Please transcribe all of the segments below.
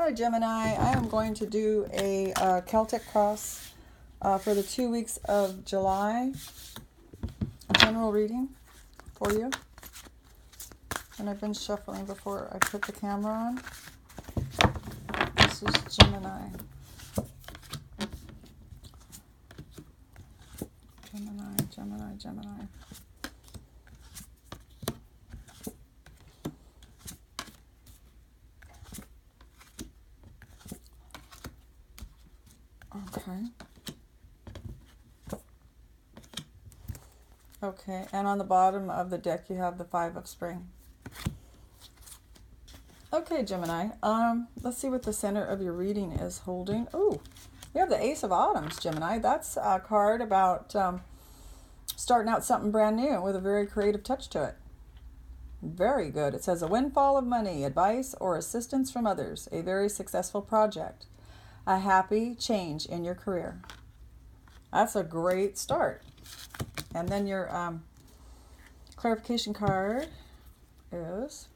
Hi Gemini, I am going to do a Celtic cross for the 2 weeks of July, a general reading for you. And I've been shuffling before I put the camera on. This is Gemini. Gemini. Okay, and on the bottom of the deck you have the Five of Spring. Okay, Gemini, let's see what the center of your reading is holding. Oh, you have the Ace of Autumns, Gemini. That's a card about starting out something brand new with a very creative touch to it. Very good. It says a windfall of money, advice, or assistance from others, a very successful project, a happy change in your career. That's a great start. And then your clarification card is,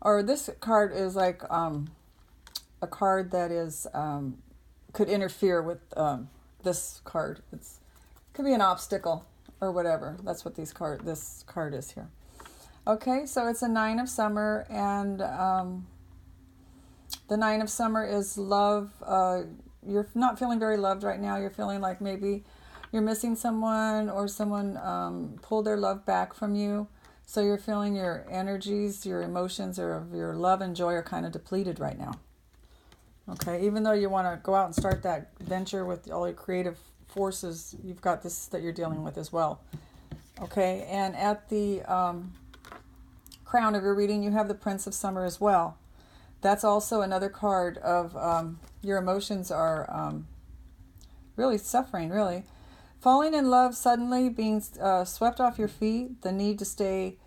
or this card is like a card that is could interfere with this card. It could be an obstacle or whatever. That's what this card is here. Okay, so it's a Nine of Summer, and the Nine of Summer is love. You're not feeling very loved right now. You're feeling like maybe you're missing someone, or someone pulled their love back from you. So you're feeling your energies, your emotions, or your love and joy are kind of depleted right now. Okay, even though you want to go out and start that venture with all your creative forces, you've got this that you're dealing with as well. Okay, and at the crown of your reading, you have the Prince of Summer as well. That's also another card of your emotions are really suffering, really. Falling in love suddenly, being swept off your feet, the need to stay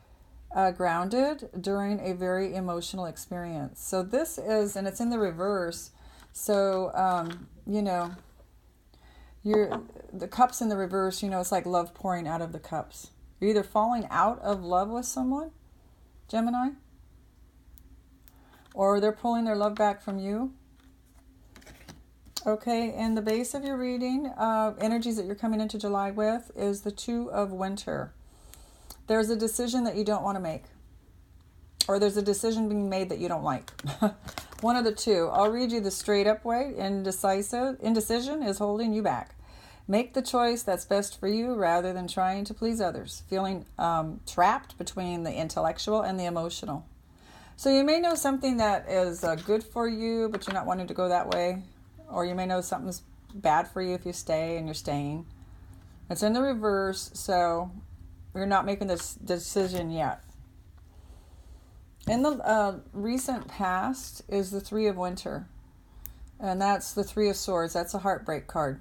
grounded during a very emotional experience. So this is, and it's in the reverse. So, the cups in the reverse, it's like love pouring out of the cups. You're either falling out of love with someone, Gemini, or they're pulling their love back from you. Okay, and the base of your reading, energies that you're coming into July with, is the Two of Winter. There's a decision that you don't want to make, or there's a decision being made that you don't like. One of the two. I'll read you the straight up way. Indecision is holding you back. Make the choice that's best for you rather than trying to please others. Feeling trapped between the intellectual and the emotional. So you may know something that is good for you, but you're not wanting to go that way. Or you may know something's bad for you if you stay, and you're staying. It's in the reverse, so you're not making this decision yet. In the recent past is the Three of Winter. And that's the Three of Swords. That's a heartbreak card.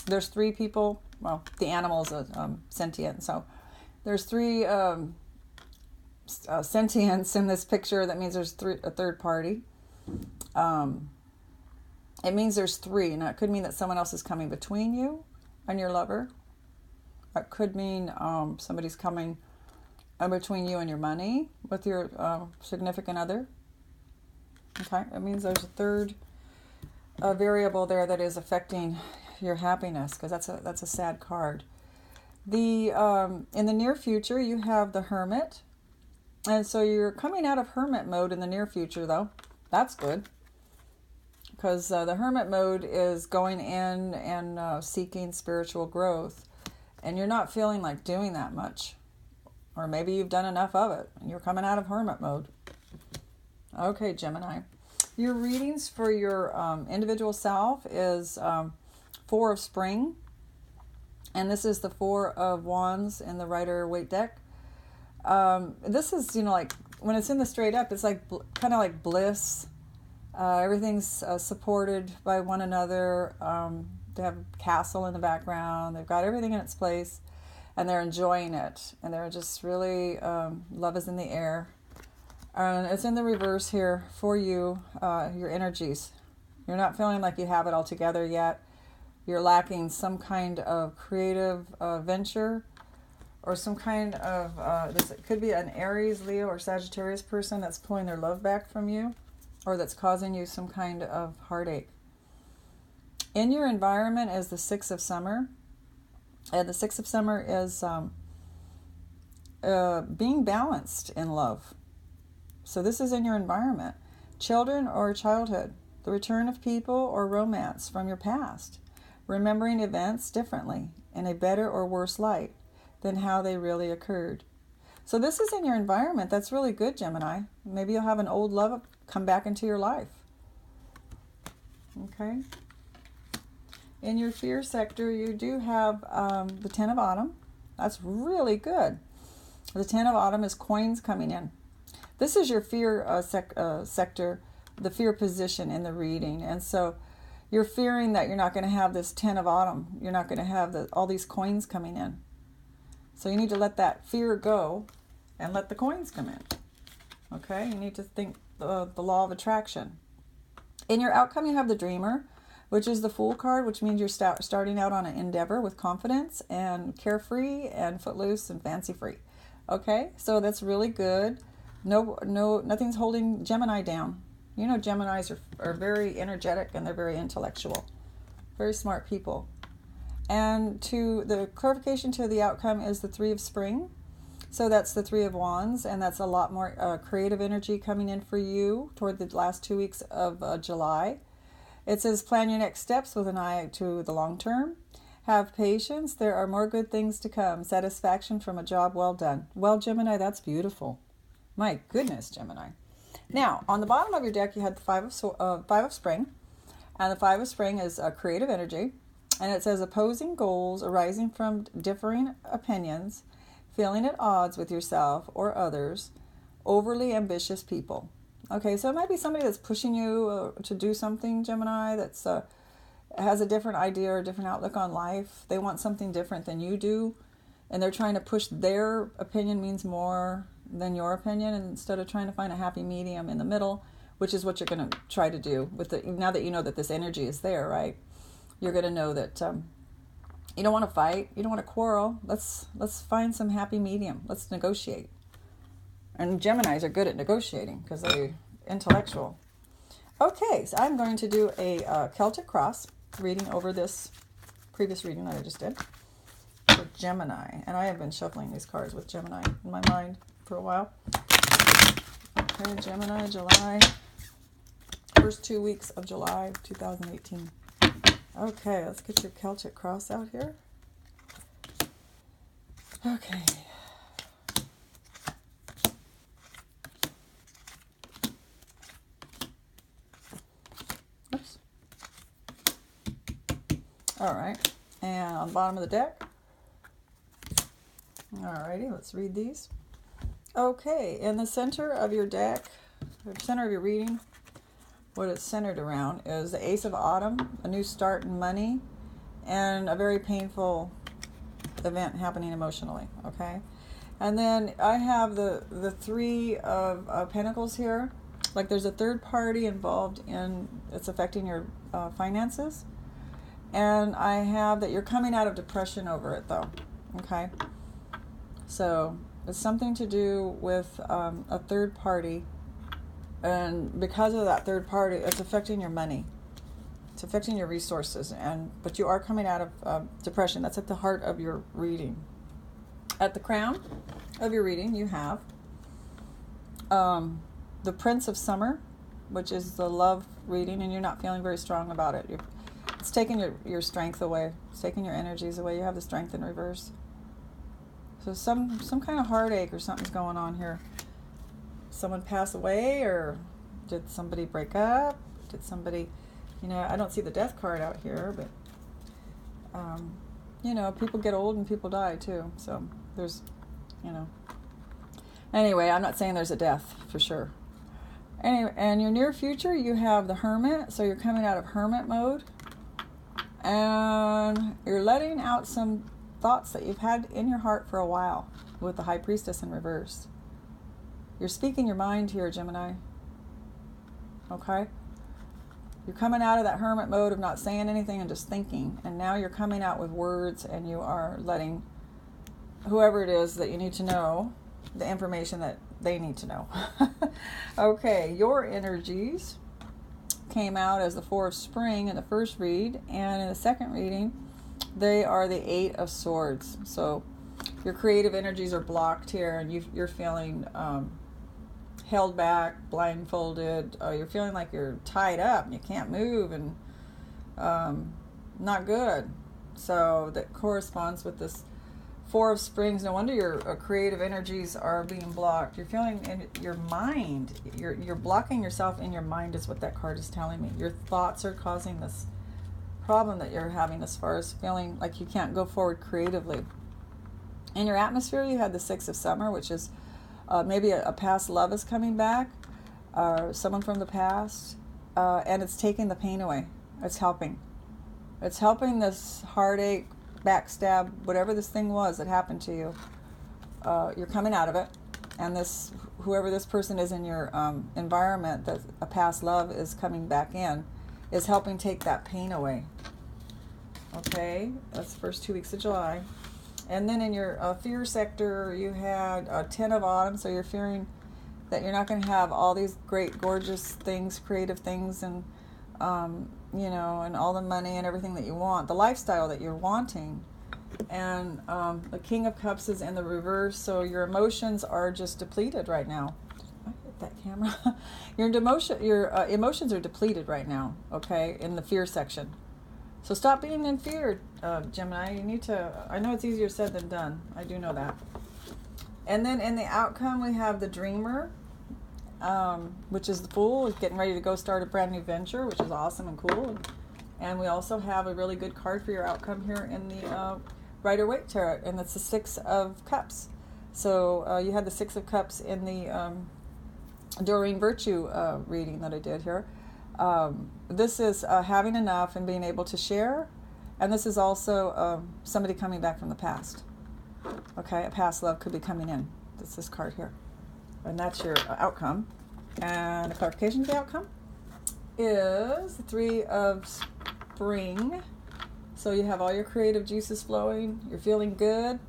There's three people. Well, the animal's sentient. So there's three sentients in this picture. That means there's a third party. It means there's three. Now, it could mean that someone else is coming between you and your lover. It could mean somebody's coming between you and your money with your significant other. Okay, it means there's a third variable there that is affecting your happiness, because that's a sad card. In the near future, you have the Hermit, and so you're coming out of Hermit mode in the near future, though. That's good. Because the hermit mode is going in and seeking spiritual growth. And you're not feeling like doing that much. Or maybe you've done enough of it and you're coming out of hermit mode. Okay, Gemini. Your readings for your individual self is Four of Spring. And this is the Four of Wands in the Rider-Waite deck. This is, like, when it's in the straight up, it's like kind of like bliss. Everything's supported by one another. They have a castle in the background. They've got everything in its place, and they're enjoying it. And they're just really, love is in the air. And it's in the reverse here for you, your energies. You're not feeling like you have it all together yet. You're lacking some kind of creative venture, or some kind of, this could be an Aries, Leo, or Sagittarius person that's pulling their love back from you. or that's causing you some kind of heartache. In your environment is the Six of Summer. And the Six of Summer is being balanced in love. So this is in your environment. Children or childhood. The return of people or romance from your past. Remembering events differently in a better or worse light than how they really occurred. So this is in your environment. That's really good, Gemini. Maybe you'll have an old love come back into your life. Okay. In your fear sector, you do have the Ten of Autumn. That's really good. The Ten of Autumn is coins coming in. This is your fear sector, the fear position in the reading. And so you're fearing that you're not going to have this Ten of Autumn. You're not going to have all these coins coming in. So you need to let that fear go and let the coins come in. Okay? You need to think the law of attraction. In your outcome, you have the Dreamer, which is the Fool card, which means you're starting out on an endeavor with confidence and carefree and footloose and fancy-free. Okay? So that's really good. Nothing's holding Gemini down. You know, Geminis are very energetic and they're very intellectual. Very smart people. And to the clarification to the outcome is the Three of Spring. So that's the Three of Wands, and that's a lot more creative energy coming in for you toward the last 2 weeks of July. It says plan your next steps with an eye to the long term. Have patience. There are more good things to come. Satisfaction from a job well done. Well, Gemini, that's beautiful. My goodness, Gemini. Now, on the bottom of your deck, you had the Five of Spring. And the Five of Spring is creative energy. And it says opposing goals arising from differing opinions, feeling at odds with yourself or others, overly ambitious people. Okay, so it might be somebody that's pushing you to do something, Gemini, that's has a different idea or a different outlook on life. They want something different than you do, and they're trying to push their opinion means more than your opinion, and instead of trying to find a happy medium in the middle, which is what you're going to try to do with now that you know that this energy is there, right? You're going to know that you don't want to fight, you don't want to quarrel. Let's find some happy medium. Let's negotiate. And Geminis are good at negotiating because they're intellectual. Okay, so I'm going to do a Celtic cross reading over this previous reading that I just did for Gemini. And I have been shuffling these cards with Gemini in my mind for a while. Okay, Gemini, July. First 2 weeks of July 2018. Okay, let's get your Celtic cross out here. Okay. Oops. All right, and on the bottom of the deck. Alrighty, let's read these. Okay, in the center of your deck, the center of your reading, what it's centered around is the Ace of Autumn, a new start in money, and a very painful event happening emotionally, okay? And then I have the Three of Pentacles here. Like there's a third party involved in, it's affecting your finances. And I have that you're coming out of depression over it though, okay? So it's something to do with a third party. And because of that third party, it's affecting your money. It's affecting your resources. But you are coming out of depression. That's at the heart of your reading. At the crown of your reading, you have the Prince of Summer, which is the love reading, and you're not feeling very strong about it. It's taking your strength away. It's taking your energies away. You have the strength in reverse. So some kind of heartache or something's going on here. Someone pass away, or did somebody break up? Did somebody, I don't see the death card out here, but, people get old and people die too. So there's, Anyway, I'm not saying there's a death for sure. Anyway, and your near future, you have the Hermit. So you're coming out of Hermit mode. And you're letting out some thoughts that you've had in your heart for a while with the High Priestess in reverse. You're speaking your mind here, Gemini. Okay? You're coming out of that hermit mode of not saying anything and just thinking. And now you're coming out with words, and you are letting whoever it is that you need to know the information that they need to know. Okay, your energies came out as the Four of Spring in the first read, and in the second reading, they are the Eight of Swords. So your creative energies are blocked here, and you're feeling held back, blindfolded. You're feeling like you're tied up and you can't move, and not good. So that corresponds with this Four of Springs. No wonder your creative energies are being blocked. You're feeling in your mind. You're blocking yourself in your mind is what that card is telling me. Your thoughts are causing this problem that you're having as far as feeling like you can't go forward creatively. In your atmosphere, you had the Six of Summer, which is maybe a past love is coming back, or someone from the past, and it's taking the pain away. It's helping. It's helping this heartache, backstab, whatever this thing was that happened to you. You're coming out of it, and this, whoever this person is in your environment that a past love is coming back in, is helping take that pain away. Okay, that's the first 2 weeks of July. And then in your fear sector, you had 10 of Autumn, so you're fearing that you're not going to have all these great, gorgeous things, creative things, and and all the money and everything that you want, the lifestyle that you're wanting. And the King of Cups is in the reverse, so your emotions are just depleted right now. I hit that camera. Your emotions are depleted right now, okay, in the fear section. So stop being in fear, Gemini. You need to, I know it's easier said than done. I do know that. And then in the outcome, we have the Dreamer, which is the Fool, getting ready to go start a brand new venture, which is awesome and cool. And we also have a really good card for your outcome here in the Rider-Waite Tarot, and it's the Six of Cups. So you had the Six of Cups in the Doreen Virtue reading that I did here. This is having enough and being able to share, and this is also somebody coming back from the past. Okay, a past love could be coming in. That's this card here, and that's your outcome. And the clarification of the outcome is the Three of Spring. So you have all your creative juices flowing. You're feeling good.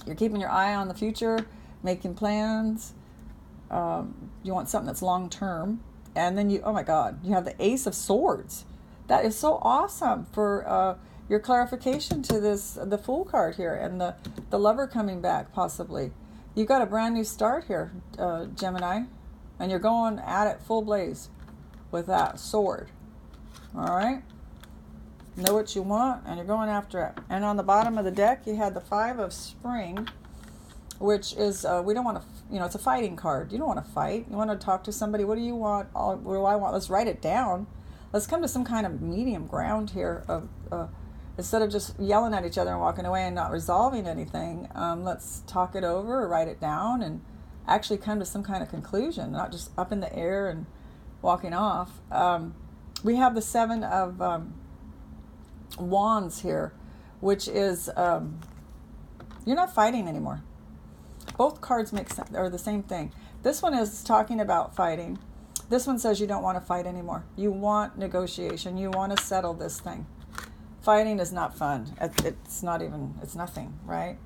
You're keeping your eye on the future, making plans. You want something that's long term. And then oh my God, you have the Ace of Swords. That is so awesome for your clarification to the Fool card here, and the Lover coming back possibly. You got a brand new start here, Gemini, and you're going at it full blaze with that sword. All right? Know what you want, and you're going after it. And on the bottom of the deck, you had the Five of Spring, which is, we don't want to, it's a fighting card. You don't want to fight. You want to talk to somebody. What do you want? What do I want? Let's write it down. Let's come to some kind of medium ground here of, instead of just yelling at each other and walking away and not resolving anything, let's talk it over or write it down and actually come to some kind of conclusion, not just up in the air and walking off. We have the Seven of Wands here, which is, you're not fighting anymore. Both cards are the same thing. This one is talking about fighting. This one says you don't want to fight anymore. You want negotiation. You want to settle this thing. Fighting is not fun. It's nothing, right?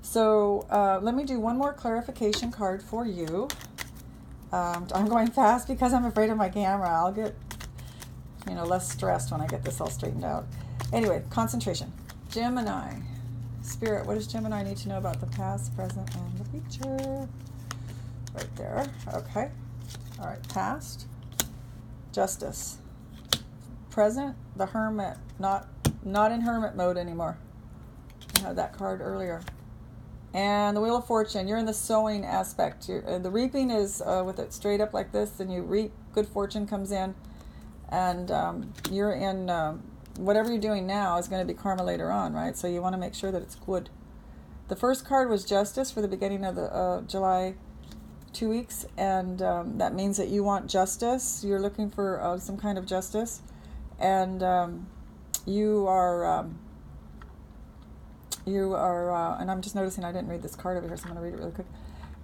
So let me do one more clarification card for you. I'm going fast because I'm afraid of my camera. I'll get, less stressed when I get this all straightened out. Anyway, concentration. Gemini. Spirit, what does Gemini need to know about the past, present, and the future? Right there. Okay. All right. Past. Justice. Present. The Hermit. Not in hermit mode anymore. I had that card earlier. And the Wheel of Fortune. You're in the sowing aspect. The reaping is with it straight up like this. Then you reap. Good fortune comes in. And you're in... whatever you're doing now is going to be karma later on, right? So you want to make sure that it's good. The first card was Justice for the beginning of the July 2 weeks, and that means that you want justice. You're looking for some kind of justice, and you are, and I'm just noticing I didn't read this card over here, so I'm going to read it really quick.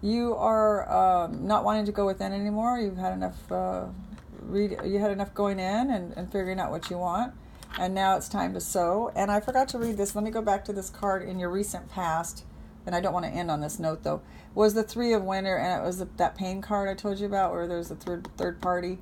You are not wanting to go within anymore. You've had enough. You had enough going in and figuring out what you want. And now it's time to sow. And I forgot to read this. Let me go back to this card in your recent past and I don't want to end on this note though, was the Three of Winter, and it was that pain card I told you about where there's a third party.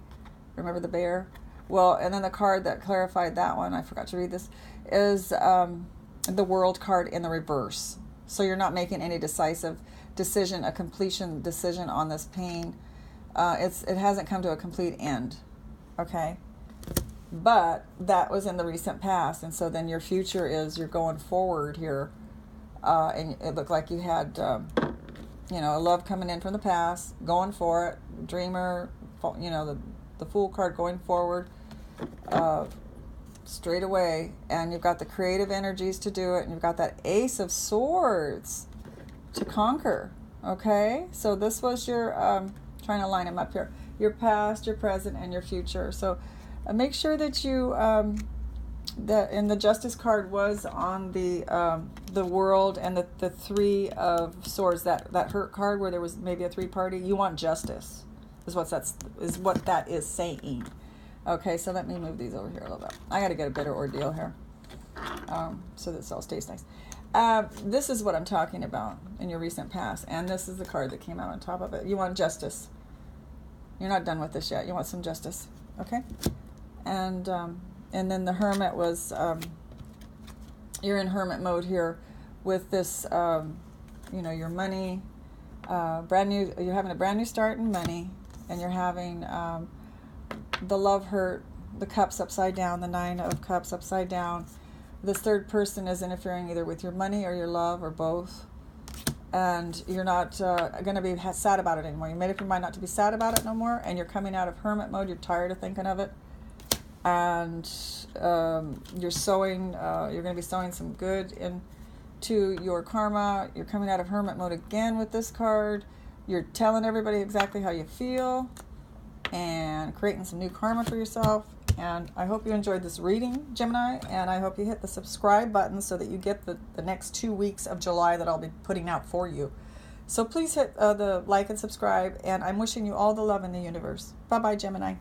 Remember the bear? Well, and then the card that clarified that one, I forgot to read this, is the World card in the reverse. So you're not making any decisive decision, a completion decision on this pain. It hasn't come to a complete end, okay? But that was in the recent past, and so then your future is you're going forward here, and it looked like you had, a love coming in from the past, going for it, dreamer, the Fool card going forward, straight away, and you've got the creative energies to do it, and you've got that Ace of Swords to conquer, okay? So this was your, trying to line them up here, your past, your present, and your future. So make sure that you, and the Justice card was on the World, and the Three of Swords, that Hurt card where there was maybe a three-party. You want justice, is what that is saying. Okay, so let me move these over here a little bit. I got to get a better ordeal here, so this all stays nice. This is what I'm talking about in your recent past, and this is the card that came out on top of it. You want justice. You're not done with this yet. You want some justice, okay? And then the Hermit was, you're in Hermit mode here with this, your money, you're having a brand new start in money, and you're having the love hurt, the cups upside down, the Nine of Cups upside down. This third person is interfering either with your money or your love or both. And you're not going to be sad about it anymore. You made up your mind not to be sad about it no more, and you're coming out of Hermit mode. You're tired of thinking of it. And you're sowing, you're going to be sowing some good into your karma. You're coming out of Hermit mode again with this card. You're telling everybody exactly how you feel and creating some new karma for yourself. And I hope you enjoyed this reading, Gemini, and I hope you hit the subscribe button so that you get the next 2 weeks of July that I'll be putting out for you. So please hit the like and subscribe, and I'm wishing you all the love in the universe. Bye-bye, Gemini.